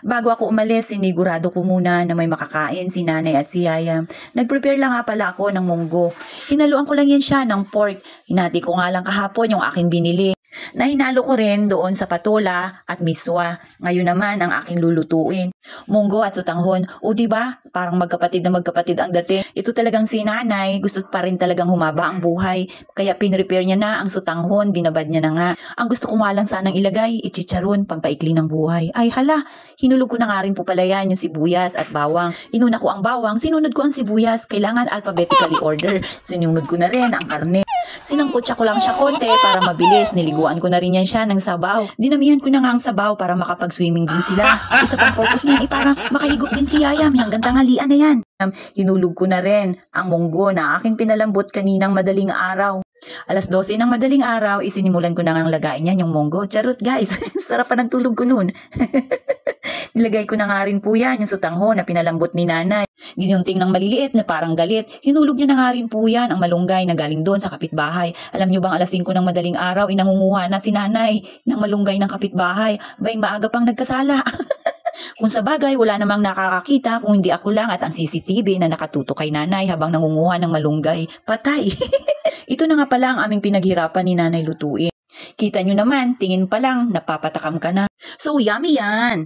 Bago ako umalis, sinigurado ko muna na may makakain si nanay at si yaya. Nag-prepare lang nga pala ako ng munggo. Hinaluan ko lang yan siya ng pork. Hinati ko nga lang kahapon yung aking binili. Na hinalo ko rin doon sa patola at miswa. Ngayon naman ang aking lulutuin. Munggo at sutanghon. O diba? Parang magkapatid na magkapatid ang dating. Ito talagang si nanay. Gusto pa rin talagang humaba ang buhay. Kaya pinrepare niya na ang sutanghon. Binabad niya na nga. Ang gusto ko nga lang sanang ilagay, ichicharon, pampaikli ng buhay. Ay hala, hinulog ko na nga rin po pala yan yung sibuyas at bawang. Inuna ko ang bawang, sinunod ko ang sibuyas. Kailangan alphabetically order. Sinunod ko na rin ang karne. Sinangkutsa ko lang siya konti para mabilis. Niliguan ko na rin yan siya ng sabaw. Dinamihan ko na nga ang sabaw para makapag-swimming din sila. Isa pang purpose niyan para makahigop din si Yaya hanggang tanghalian na yan. Hinulog ko na rin ang munggo na aking pinalambot kaninang madaling araw. Alas 12 ng madaling araw, isinimulan ko na ngang lagain yan yung munggo. Charot guys, sarap pa ng tulog ko nun. Nilagay ko na nga rin po yan yung sutanghon na pinalambot ni nanay. Ginyunting ng maliliit na parang galit. Hinulog niya na nga rin po yan ang malunggay na galing doon sa kapitbahay. Alam niyo bang alas 5 ng madaling araw, inangunguha na si nanay ng malunggay ng kapitbahay. Bay, maaga pang nagkasala. Kung sa bagay, wala namang nakakakita kung hindi ako lang at ang CCTV na nakatutok kay nanay habang nangunguha ng malunggay. Patay. Ito na nga pala ang aming pinaghirapan ni nanay lutuin. Kita nyo naman, tingin pa lang, napapatakam ka na. So yummy yan!